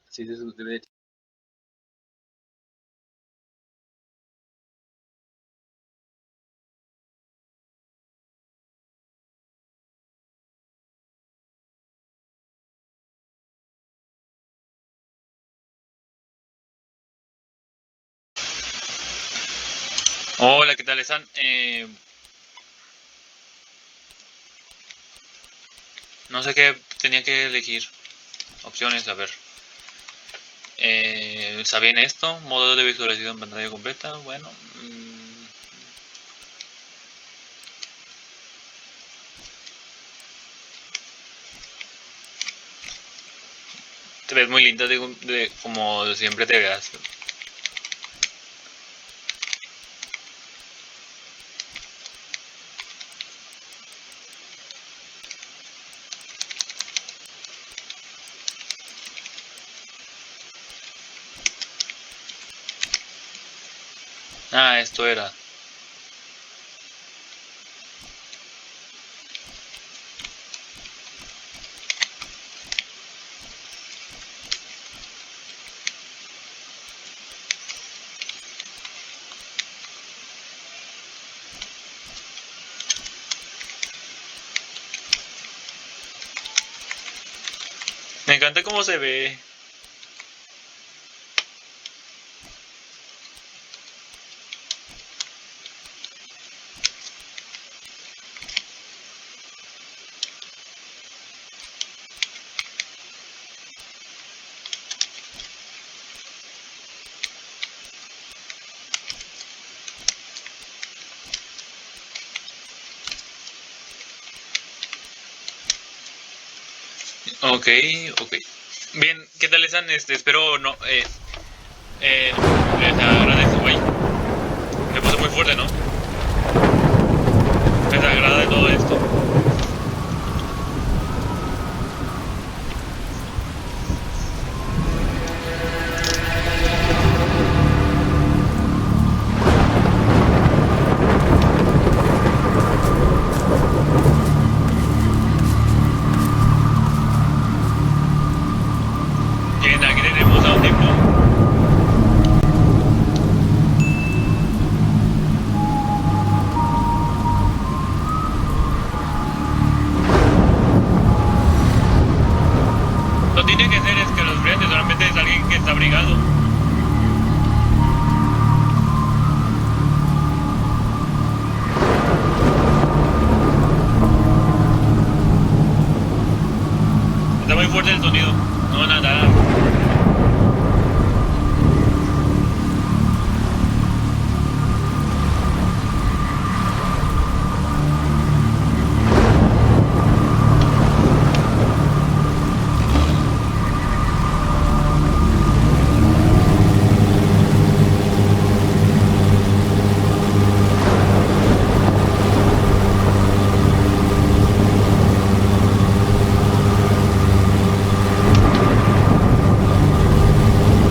Así se debe. Hola, ¿qué tal están? No sé qué tenía que elegir. Opciones, a ver. ¿Está bien esto? Modo de visualización en pantalla completa. Bueno. Te ves muy linda como siempre te veas. Ah, esto era. Me encanta cómo se ve. Ok, ok. Bien, ¿qué tal están? Espero no. Les agradezco, güey. Me puse muy fuerte, ¿no? Les agrada de todo esto. Bien, aquí tenemos a un tipo. No tiene que ser es que los frente, solamente es alguien que está abrigado. Está muy fuerte el sonido. No, nada.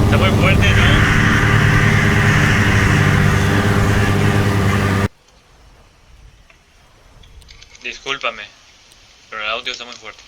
Está muy fuerte, ¿no? Discúlpame, pero el audio está muy fuerte.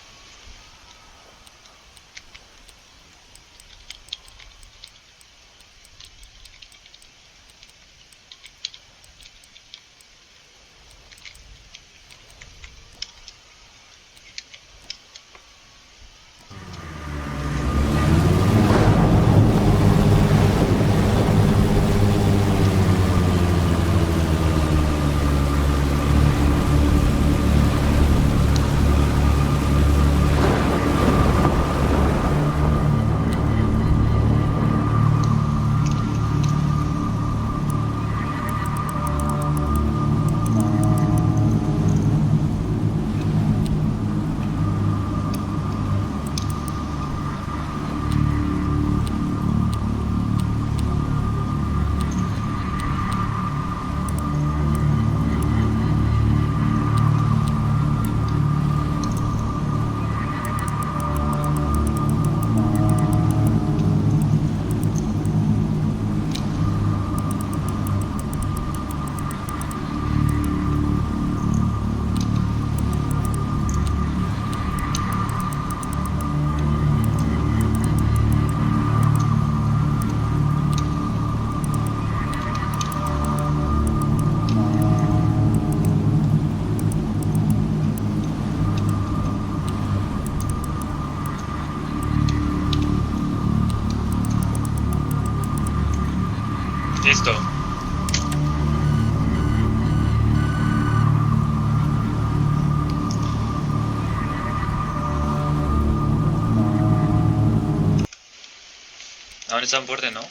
No es tan fuerte, ¿no?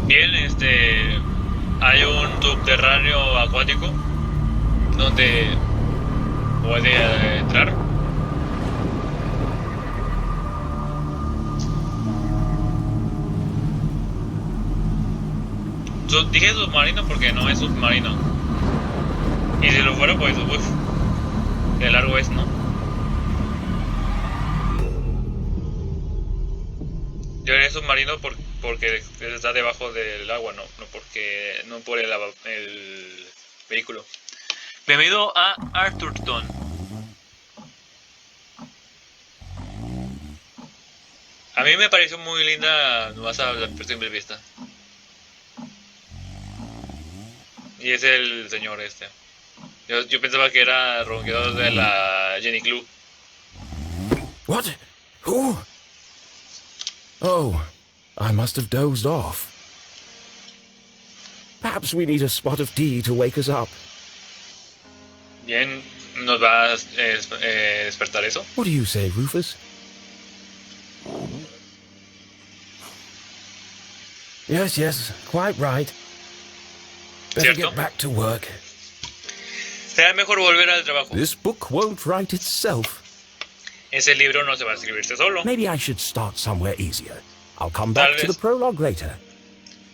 Bien, hay un subterráneo acuático donde puede entrar. Dije submarino porque no es submarino. Y si lo fuera, pues, uff, qué largo es, ¿no? Yo era submarino porque está debajo del agua, no por el vehículo. Bienvenido a Arthurton. A mí me pareció muy linda, nomás a la simple vista. Y es el señor este. Yo pensaba que era ronqueador de la LeClue. What? Who? Oh, I must have dozed off. Perhaps we need a spot of tea to wake us up. Bien, ¿nos va a despertar eso? What do you say, Rufus? Yes, quite right. Better ¿Cierto? get back to work. Será mejor volver al trabajo. This book won't write itself. Ese libro no se va a escribirse solo. Maybe I should start somewhere easier. I'll come back to the prologue later.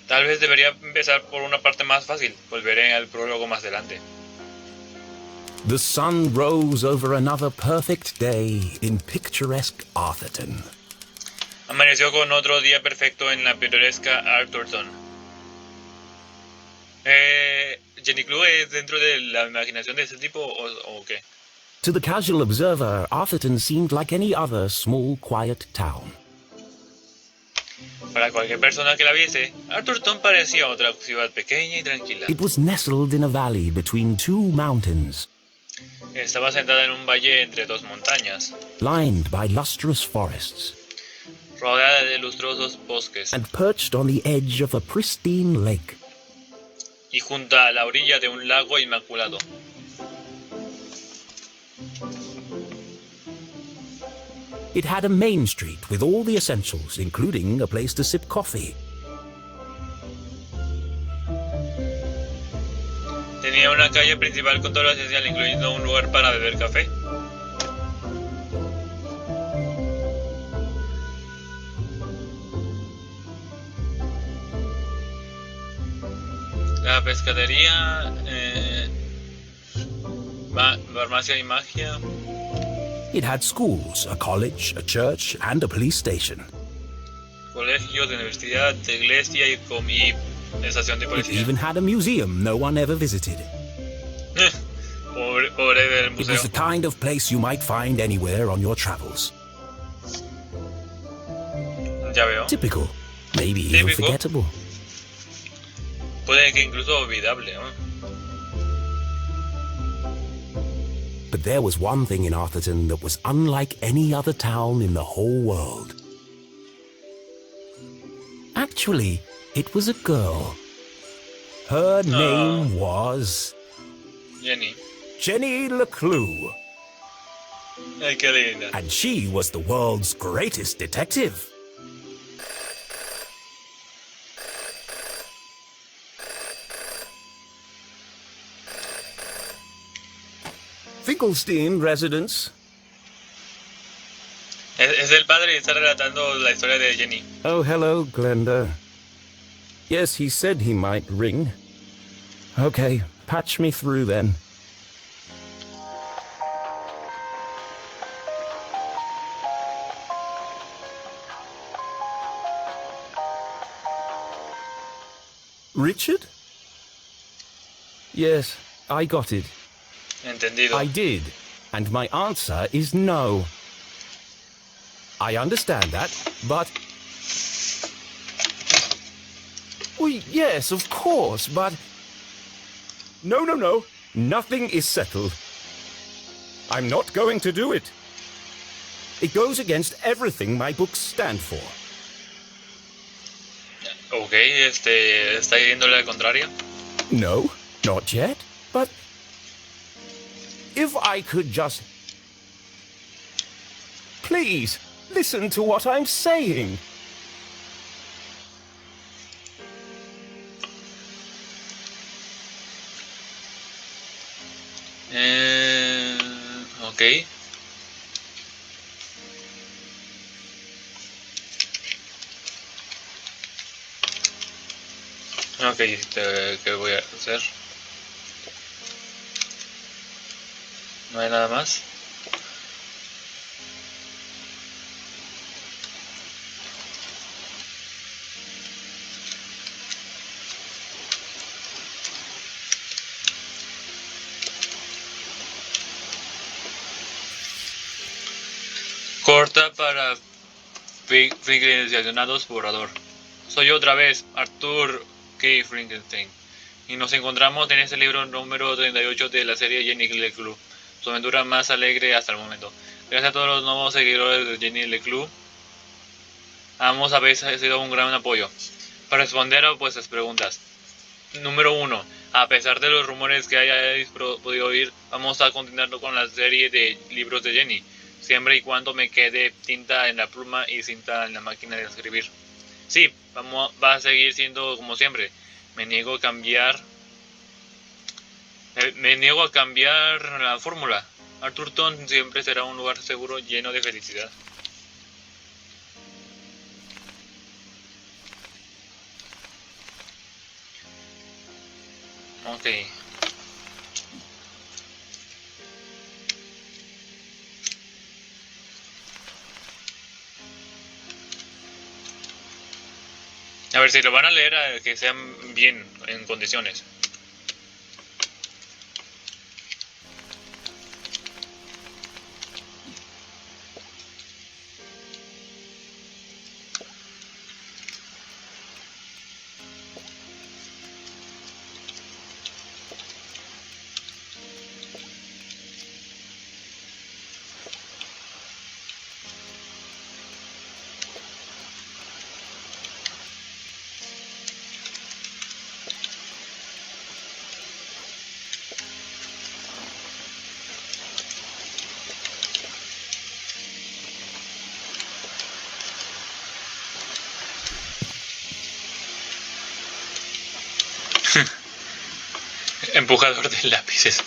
Tal vez debería empezar por una parte más fácil. Volveré al prólogo más adelante. The sun rose over another perfect day in picturesque Arthurton. Amaneció con otro día perfecto en la pintoresca Arthurton. ¿LeClue es dentro de la imaginación de ese tipo o qué? To the casual observer, Arthurton seemed like any other small, quiet town. Para cualquier persona que la viese, Arthurton parecía otra ciudad pequeña y tranquila. It was nestled in a valley between two mountains. Estaba sentada en un valle entre dos montañas, lined by lustrous forests, rodeada de lustrosos bosques, and perched on the edge of a pristine lake. Y junto a la orilla de un lago inmaculado. It had a main street with all the essentials, including a place to sip coffee. Tenía una calle principal con todo lo esencial, incluyendo un lugar para beber café. La pescadería, farmacia y magia. It had schools, a college, a church, and a police station. Colegios, universidad, iglesia y estación de It policía. even had a museum no one ever visited. Pobre del It museo. was the kind of place you might find anywhere on your travels. Ya veo. Typical, maybe even Típico. forgettable. Puede que incluso olvidable, ¿no? But there was one thing in Arthurton that was unlike any other town in the whole world. Actually, it was a girl. Her name was Jenny LeClue, Ay, qué linda. and she was the world's greatest detective. Finkelstein residence. Es el padre y está relatando la historia de Jenny. Oh, hello, Glenda. Yes, he said he might ring. Okay, patch me through then. Richard? Yes, I got it. Entendido. I did, and my answer is no. I understand that, but... Well, yes, of course, but... No. Nothing is settled. I'm not going to do it. It goes against everything my books stand for. Ok, ¿está yendo la contraria? No, not yet. But if I could just... Please, listen to what I'm saying. Ok. Ok, ¿qué voy a hacer? ¿No hay nada más? Corta para Frankensteinados borrador. Soy otra vez Arthur K. Frankenstein y nos encontramos en este libro número 38 de la serie Jenny LeClue, su aventura más alegre hasta el momento. Gracias a todos los nuevos seguidores de Jenny LeClue. Ambos habéis sido un gran apoyo. Para responder a vuestras preguntas. Número 1. A pesar de los rumores que hayáis podido oír, vamos a continuar con la serie de libros de Jenny, siempre y cuando me quede tinta en la pluma y cinta en la máquina de escribir. Sí, va a seguir siendo como siempre. Me niego a cambiar la fórmula. Arthurton siempre será un lugar seguro lleno de felicidad. Ok. A ver, si lo van a leer, que sean bien, en condiciones. Empujador de lápices.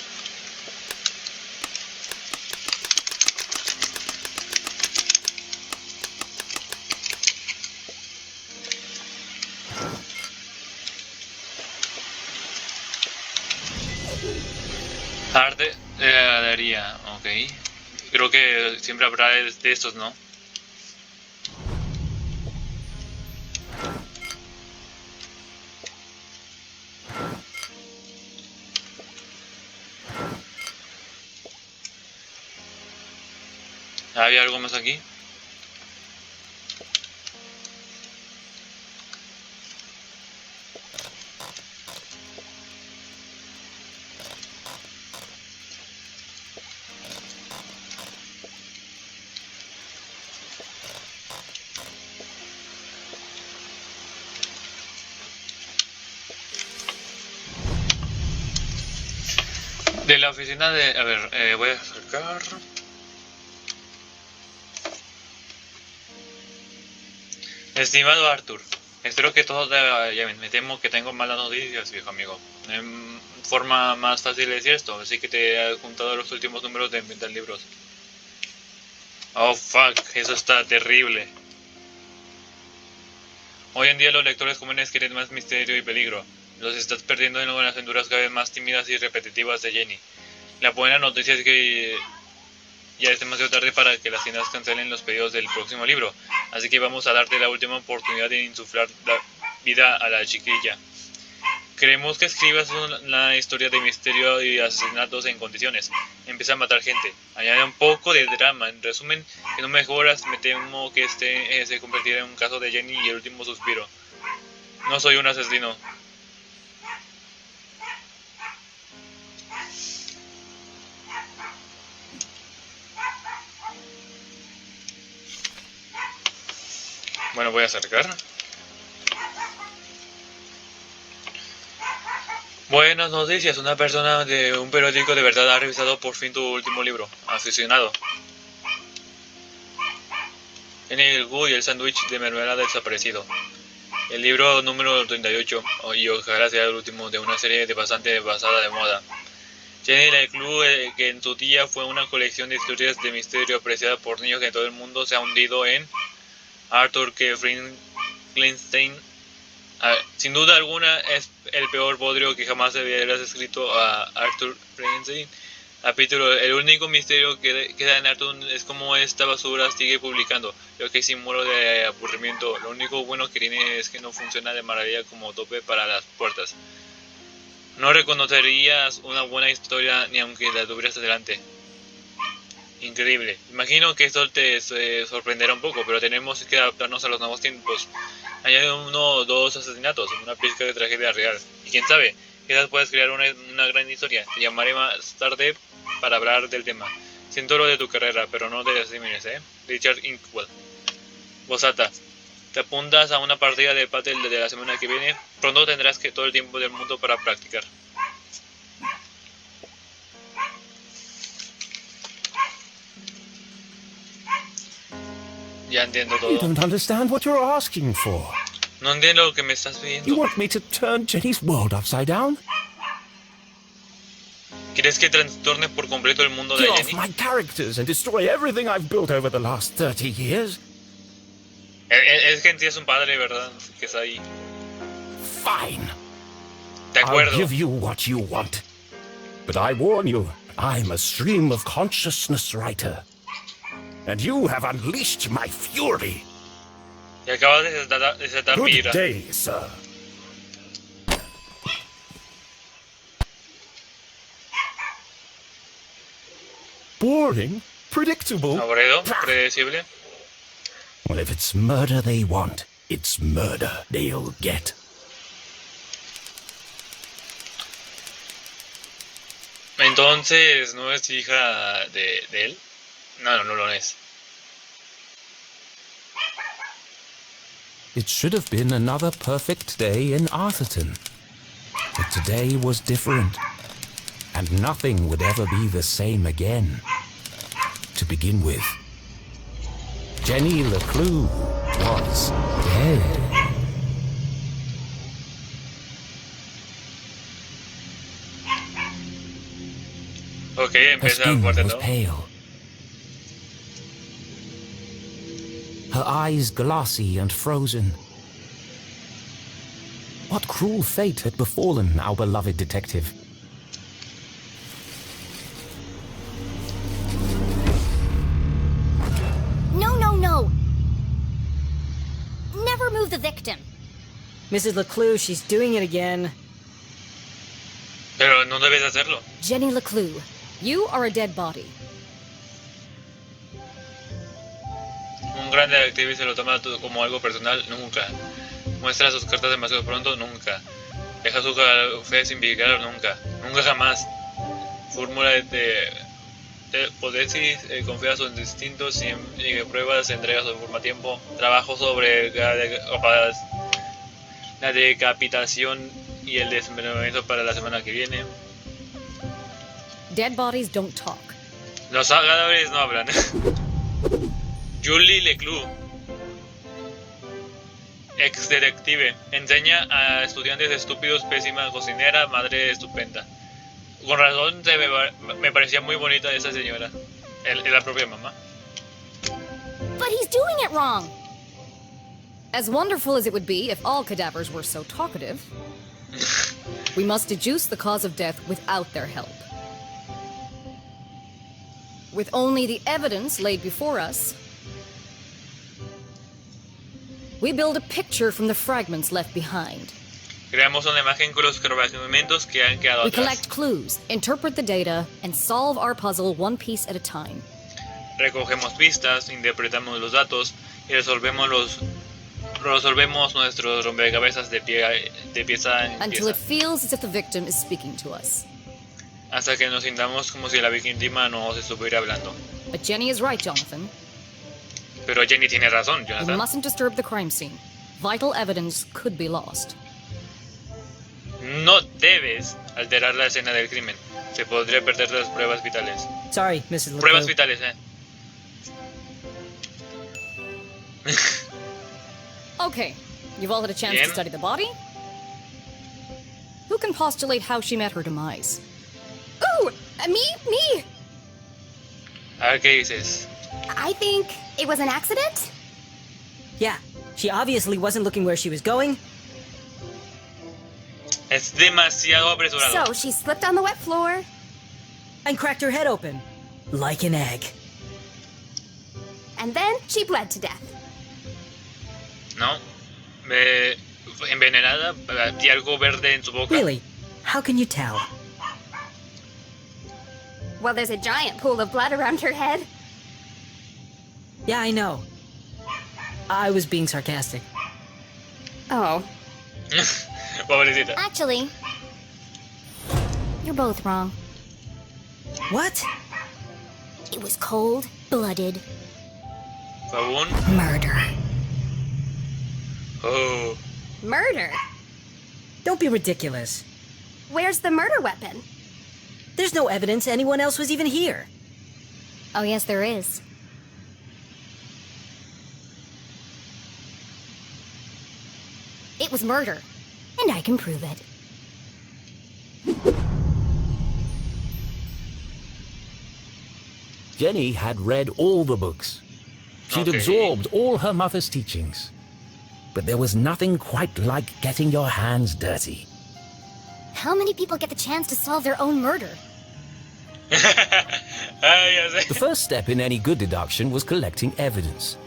Arte de heladería, ok. Creo que siempre habrá de estos, ¿no? ¿Había algo más aquí? De la oficina de... A ver, voy a sacar... Estimado Arthur, espero que todo te vaya bien. Me temo que tengo malas noticias, viejo amigo. Forma más fácil de decir esto, así que te he juntado los últimos números de Inventar Libros. Oh, fuck, eso está terrible. Hoy en día los lectores jóvenes quieren más misterio y peligro. Los estás perdiendo en las aventuras cada vez más tímidas y repetitivas de Jenny. La buena noticia es que ya es demasiado tarde para que las tiendas cancelen los pedidos del próximo libro, así que vamos a darte la última oportunidad de insuflar la vida a la chiquilla. Queremos que escribas una historia de misterio y asesinatos en condiciones. Empieza a matar gente. Añade un poco de drama. En resumen, si no mejoras, me temo que este se convertirá en un caso de Jenny y el último suspiro. No soy un asesino. Bueno, voy a acercar. Buenas noticias, una persona de un periódico de verdad ha revisado por fin tu último libro. Aficionado. En el GU y el sándwich de mermelada desaparecido. El libro número 38, y ojalá sea el último de una serie de bastante basada de moda. Jenny LeClue, que en su día fue una colección de historias de misterio apreciada por niños de todo el mundo, se ha hundido en Arthur K. Frankenstein. Sin duda alguna es el peor bodrio que jamás hubieras escrito a Arthur Frankenstein. Capítulo: el único misterio que queda en Arthur es cómo esta basura sigue publicando, lo que sin muero de aburrimiento. Lo único bueno que tiene es que no funciona de maravilla como tope para las puertas. No reconocerías una buena historia ni aunque la tuvieras delante. Increíble. Imagino que esto te sorprenderá un poco, pero tenemos que adaptarnos a los nuevos tiempos. Añade uno o dos asesinatos, una pizca de tragedia real. Y quién sabe, quizás puedas crear una gran historia. Te llamaré más tarde para hablar del tema. Siento lo de tu carrera, pero no te desanimes, Richard Inkwell. Bozata. Te apuntas a una partida de pádel de la semana que viene. Pronto tendrás todo el tiempo del mundo para practicar. Ya entiendo todo. You don't understand what you're asking for. No entiendo lo que me estás pidiendo. You want me to turn Jenny's world upside down? ¿Quieres que trastorne por completo el mundo de Kill off Jenny? my characters and destroy everything I've built over the last 30 years? Es que en sí es un padre, ¿verdad? Que está ahí. Fine. De acuerdo. I'll give you what you want. But I warn you, I'm a stream of consciousness writer. And you have unleashed my fury. Y acabas de desatar mi Good ira. day, sir. Boring? Predictable? Aburrido, predecible. Well, if it's murder they want, it's murder they'll get. Entonces, ¿no es hija de él? No lo es. It should have been another perfect day in Arthurton. But today was different. And nothing would ever be the same again. To begin with, Jenny LeClue was dead. Ok, Her empieza el skin was cuarteto. pale. Her eyes glassy and frozen. What cruel fate had befallen our beloved detective? No. Never move the victim. Mrs. LeClue, she's doing it again. Pero no debes hacerlo. Jenny LeClue, you are a dead body. Un gran detective se lo toma como algo personal, nunca. Muestra sus cartas demasiado pronto, nunca. Deja su fe sin vigilar, nunca. Nunca jamás. Fórmula de VictorEZZ, confía sus instintos, sin pruebas, entrega su forma a tiempo. Trabajo sobre la decapitación y el desmembramiento para la semana que viene. Dead bodies don't talk. Los cadáveres no hablan. Julie LeClue, ex detective, enseña a estudiantes estúpidos, pésima cocinera, madre estupenda. Con razón me parecía muy bonita esa señora, la propia mamá. But he's doing it wrong. As wonderful as it would be if all cadavers were so talkative, we must deduce the cause of death without their help. With only the evidence laid before us, we build a picture from the fragments left behind. Creamos una imagen con los fragmentos que han quedado We atrás. collect clues, interpret the data, and solve our puzzle one piece at a time. Recogemos pistas, interpretamos los datos y resolvemos resolvemos nuestros rompecabezas de pieza en Until it pieza. feels as if the victim is speaking to us. Hasta que nos sintamos como si la víctima nos estuviera hablando. But Jenny is right, Jonathan. Pero Jenny tiene razón, We Jonathan. mustn't disturb the crime scene. Vital evidence could be lost. No debes alterar la escena del crimen. Se podría perder las pruebas vitales. Sorry, Mrs. LeClue. Pruebas vitales, Okay, you've all had a chance Bien. to study the body? Who can postulate how she met her demise? Ooh, me. A ver qué dices. I think it was an accident. Yeah, she obviously wasn't looking where she was going. Es demasiado apresurado. So she slipped on the wet floor. And cracked her head open. Like an egg. And then she bled to death. ¿No? Envenenada, y algo verde en su boca. Really? How can you tell? Well, there's a giant pool of blood around her head. Yeah, I know. I was being sarcastic. Oh. Pobrecita. Actually, you're both wrong. What? It was cold-blooded Fue un... murder. Oh. Murder? Don't be ridiculous. Where's the murder weapon? There's no evidence anyone else was even here. Oh, yes, there is. It was murder, and I can prove it. Jenny had read all the books. She'd Okay. absorbed all her mother's teachings. But there was nothing quite like getting your hands dirty. How many people get the chance to solve their own murder? Ay, ya sé. The first step in any good deduction was collecting evidence.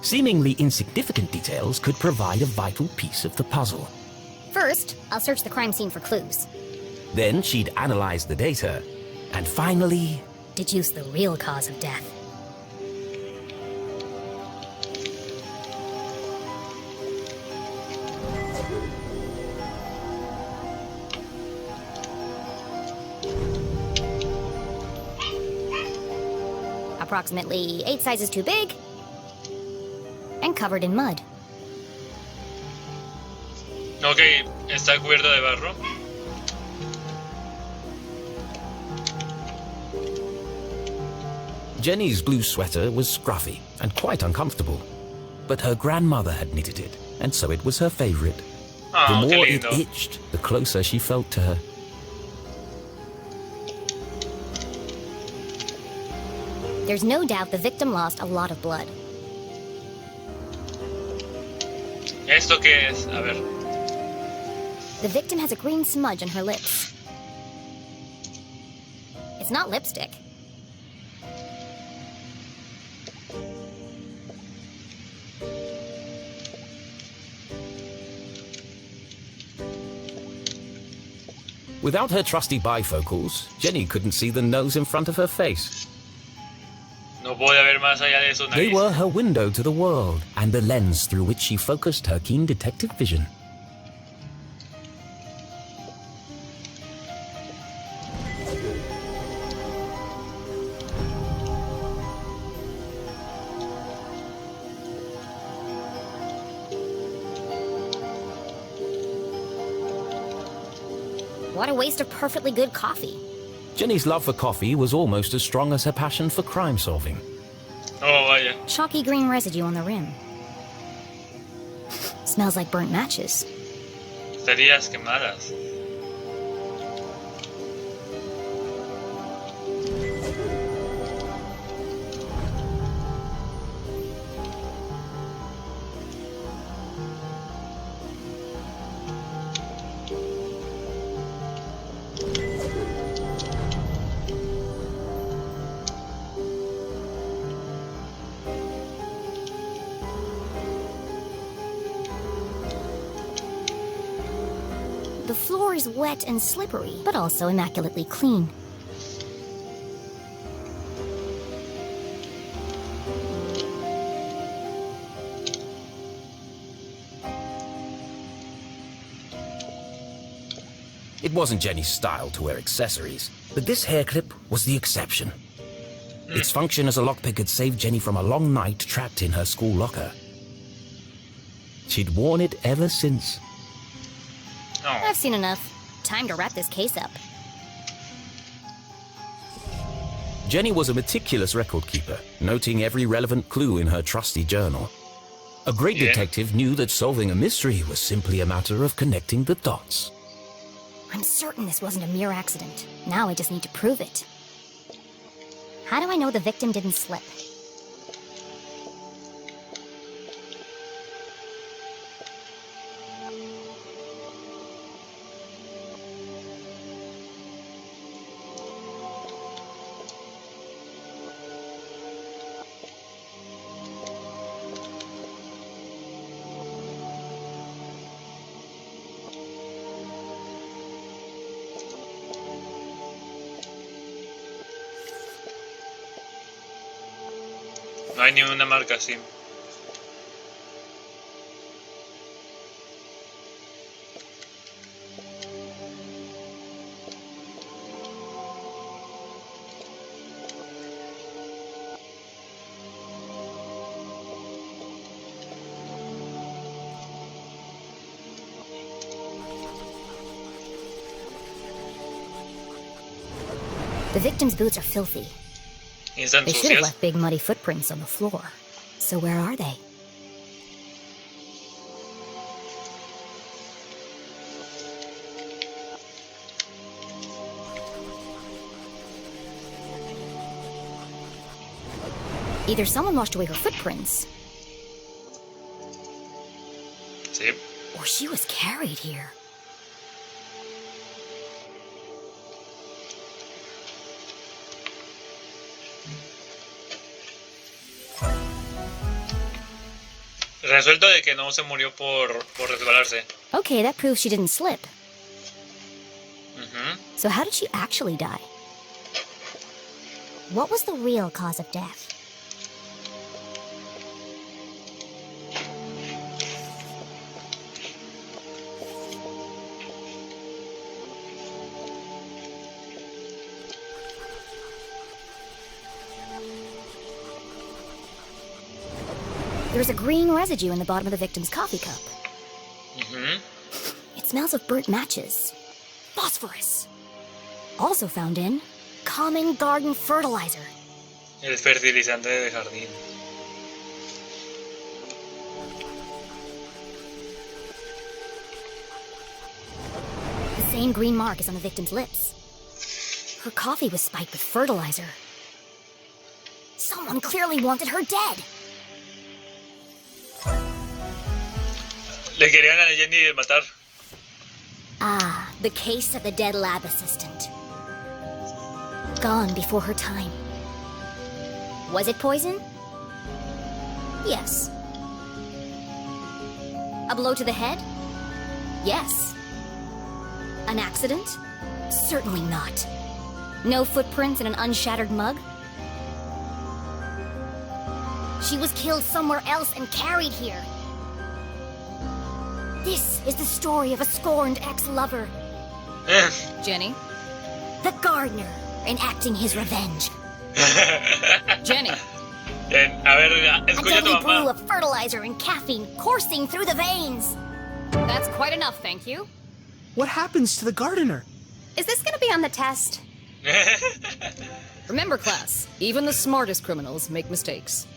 Seemingly insignificant details could provide a vital piece of the puzzle. First, I'll search the crime scene for clues. Then she'd analyze the data. And finally, Deduce the real cause of death. Approximately 8 sizes too big and covered in mud. Ok, está cubierto de barro. Jenny's blue sweater was scruffy and quite uncomfortable. But her grandmother had knitted it, and so it was her favorite. The Ah, qué more it lindo. itched, the closer she felt to her. There's no doubt the victim lost a lot of blood. ¿Esto qué es? A ver. The victim has a green smudge on her lips. It's not lipstick. Without her trusty bifocals, Jenny couldn't see the nose in front of her face. No puede haber más allá de su They nariz. were her window to the world, and the lens through which she focused her keen detective vision. What a waste of perfectly good coffee. Jenny's love for coffee was almost as strong as her passion for crime solving. Oh, vaya. Chalky green residue on the rim. Smells like burnt matches. Cerillas quemadas. The floor is wet and slippery, but also immaculately clean. It wasn't Jenny's style to wear accessories, but this hair clip was the exception. Its function as a lockpick had saved Jenny from a long night trapped in her school locker. She'd worn it ever since. Oh. I've seen enough. Time to wrap this case up. Jenny was a meticulous record keeper, noting every relevant clue in her trusty journal. A great detective knew that solving a mystery was simply a matter of connecting the dots. I'm certain this wasn't a mere accident. Now I just need to prove it. How do I know the victim didn't slip? No hay ni una marca así. The victim's boots are filthy. Y están They should have sucias. left big muddy footprints on the floor. So where are they? Either someone washed away her footprints, Sí. or she was carried here. Resuelto de que no se murió por resbalarse. Okay, that proves she didn't slip. Ujú. So how did she actually die? What was the real cause of death? There's a green residue in the bottom of the victim's coffee cup. Ujú. It smells of burnt matches. Phosphorus. Also found in common garden fertilizer. El fertilizante de jardín. The same green mark is on the victim's lips. Her coffee was spiked with fertilizer. Someone clearly wanted her dead. Le querían a Jenny matar. Ah, the case of the dead lab assistant. Gone before her time. Was it poison? Yes. A blow to the head? Yes. An accident? Certainly not. No footprints in an unshattered mug? She was killed somewhere else and carried here. This is the story of a scorned ex-lover, Jenny? the gardener, enacting his revenge. Jenny! A ver, A escucha a tu deadly brew mamá. of fertilizer and caffeine coursing through the veins. That's quite enough, thank you. What happens to the gardener? Is this gonna be on the test? Remember, class, even the smartest criminals make mistakes.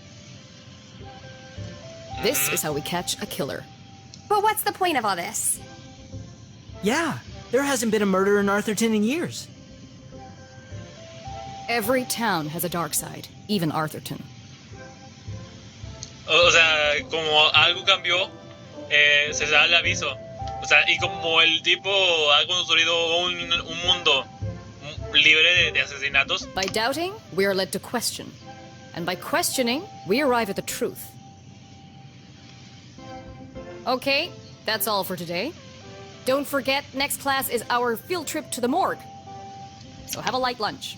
This is how we catch a killer. But what's the point of all this? Yeah, there hasn't been a murder in Arthurton in years. Every town has a dark side, even Arthurton. O sea, como algo cambió, se da el aviso. O sea, y como el tipo ha construido un mundo libre de asesinatos. By doubting, we are led to question. And by questioning, we arrive at the truth. Okay, that's all for today. Don't forget, next class is our field trip to the morgue. So have a light lunch.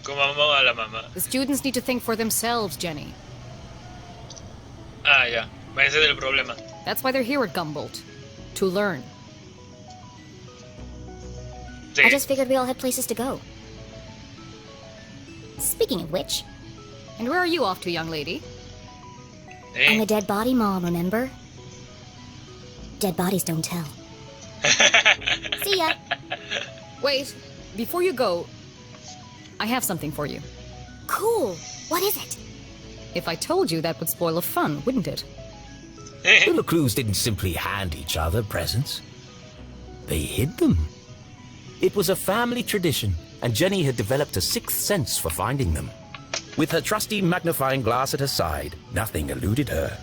Como a la mamá. The students need to think for themselves, Jenny. Ah, ya. Ese es el problema. That's why they're here at Gumboldt. To learn. Sí. I just figured we all had places to go. Speaking of which, And where are you off to, young lady? I'm a dead body mom, remember? Dead bodies don't tell. See ya. Wait, before you go, I have something for you. Cool. What is it? If I told you, that would spoil the fun, wouldn't it? The LeClues didn't simply hand each other presents. They hid them. It was a family tradition, and Jenny had developed a sixth sense for finding them. With her trusty magnifying glass at her side, nothing eluded her.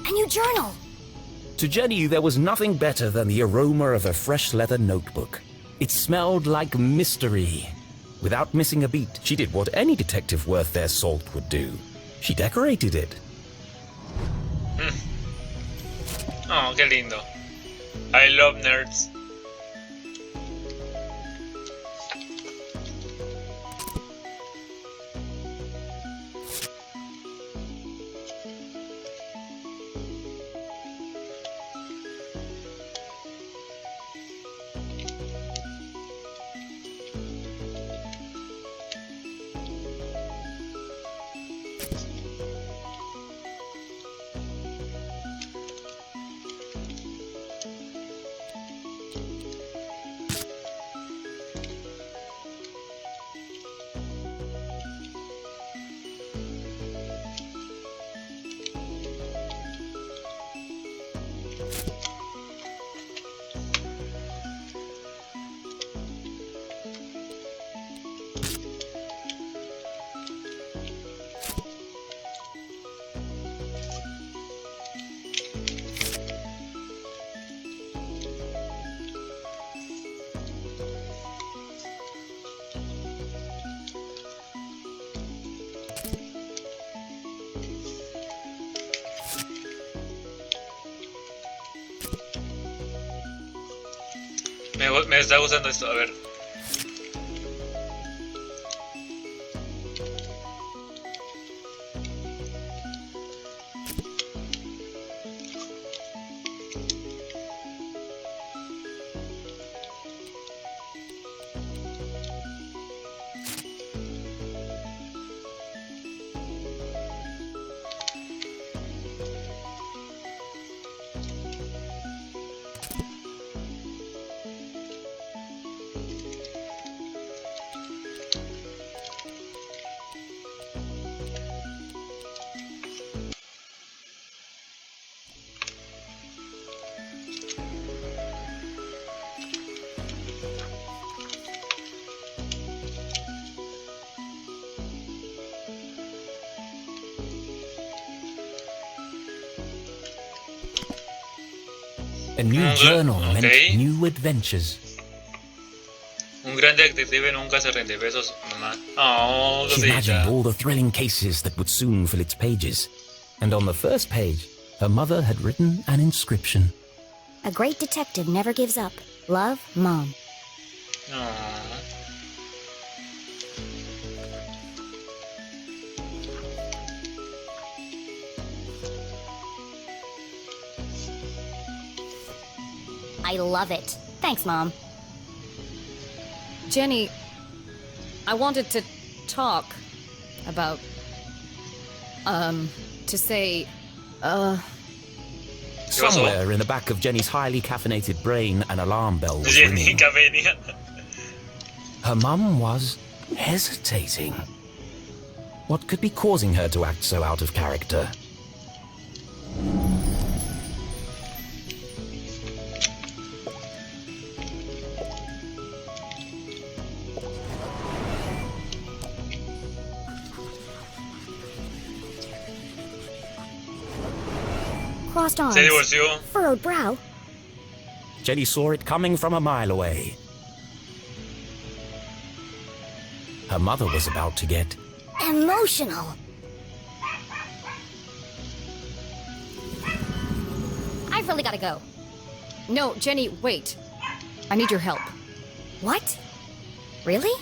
A new journal. To Jenny, there was nothing better than the aroma of a fresh leather notebook. It smelled like mystery. Without missing a beat, she did what any detective worth their salt would do. She decorated it. Oh, qué lindo. I love nerds. Me está gustando esto, a ver. A new journal okay. meant new adventures. Un gran detective nunca se rinde. Besos, mamá. Oh, She imagined cosita. all the thrilling cases that would soon fill its pages. And on the first page, her mother had written an inscription. A great detective never gives up. Love, Mom. Oh. I love it. Thanks, Mom. Jenny, I wanted to talk about, to say, Somewhere in the back of Jenny's highly caffeinated brain, an alarm bell was Jenny ringing. Cavenia. Her mum was hesitating. What could be causing her to act so out of character? crossed arms, Se divorció. furrowed brow. Jenny saw it coming from a mile away. Her mother was about to get Emotional. I've really gotta go. No, Jenny, wait. I need your help. What? Really?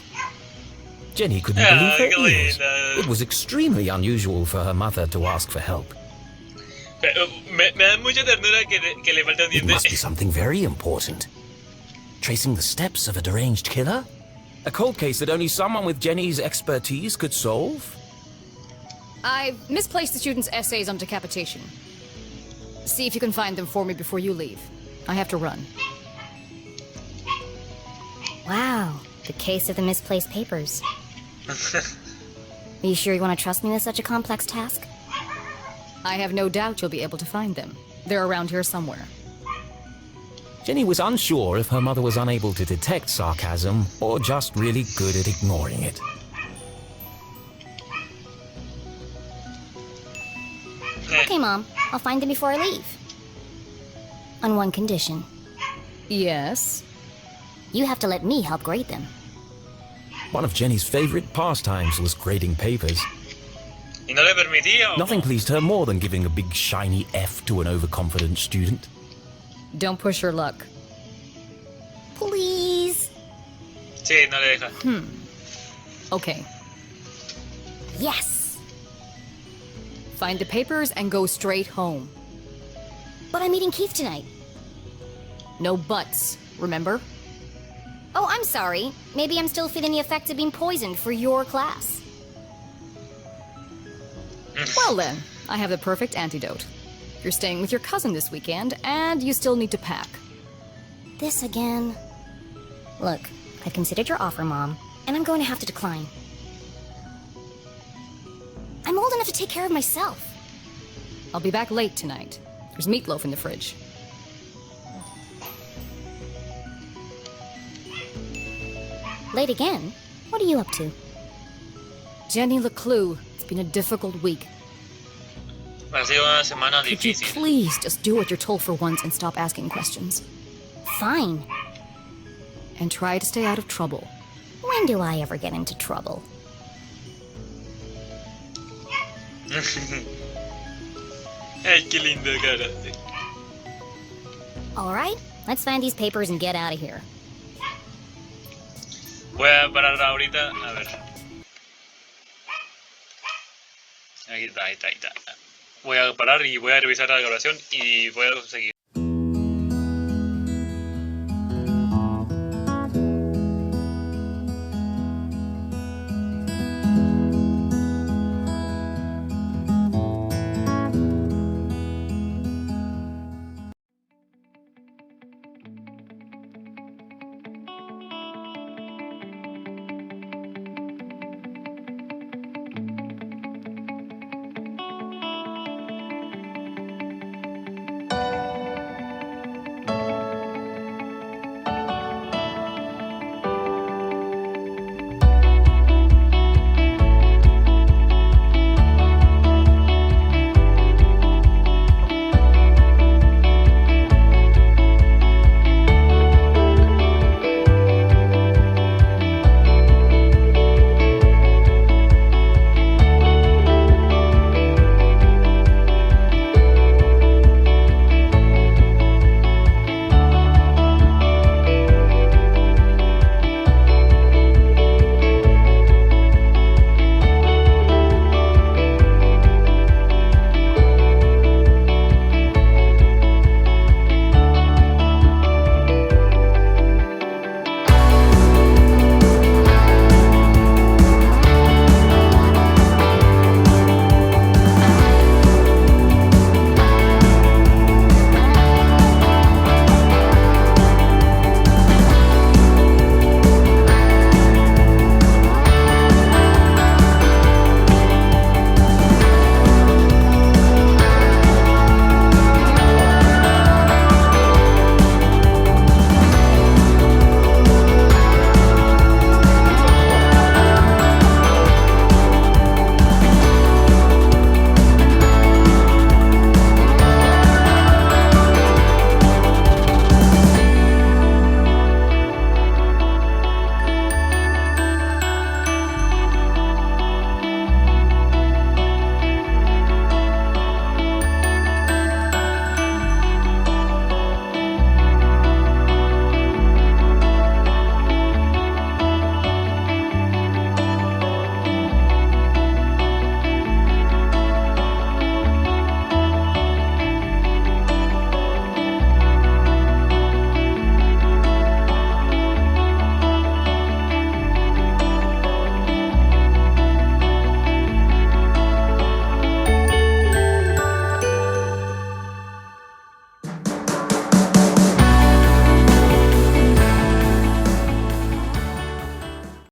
Jenny couldn't believe her qué ears. linda. It was extremely unusual for her mother to ask for help. Me da mucha ternura que le falta un It must be diente. something very important. Tracing the steps of a deranged killer? A cold case that only someone with Jenny's expertise could solve? I've misplaced the students' essays on decapitation. See if you can find them for me before you leave. I have to run. Wow, the case of the misplaced papers. Are you sure you want to trust me with such a complex task? I have no doubt you'll be able to find them. They're around here somewhere. Jenny was unsure if her mother was unable to detect sarcasm or just really good at ignoring it. Okay, Mom. I'll find them before I leave. On one condition. Yes? You have to let me help grade them. One of Jenny's favorite pastimes was grading papers. Y no le permitía. ¿O Nothing no? pleased her more than giving a big shiny F to an overconfident student. Don't push your luck. Please. Sí, no le deja. Okay. Yes. Find the papers and go straight home. But I'm meeting Keith tonight. No buts, remember? Oh, I'm sorry. Maybe I'm still feeling the effects of being poisoned for your class. Well then, I have the perfect antidote. You're staying with your cousin this weekend, and you still need to pack. This again? Look, I've considered your offer, Mom, and I'm going to have to decline. I'm old enough to take care of myself. I'll be back late tonight. There's meatloaf in the fridge. Late again? What are you up to? Jenny LeClue, it's been a difficult week. Ha sido una semana Could you difícil. please just do what you're told for once and stop asking questions? Fine. And try to stay out of trouble. When do I ever get into trouble? Ay, qué linda cara. Alright, let's find these papers and get out of here. Voy a parar ahorita. A ver. Ahí está. Voy a parar y voy a revisar la grabación y voy a seguir.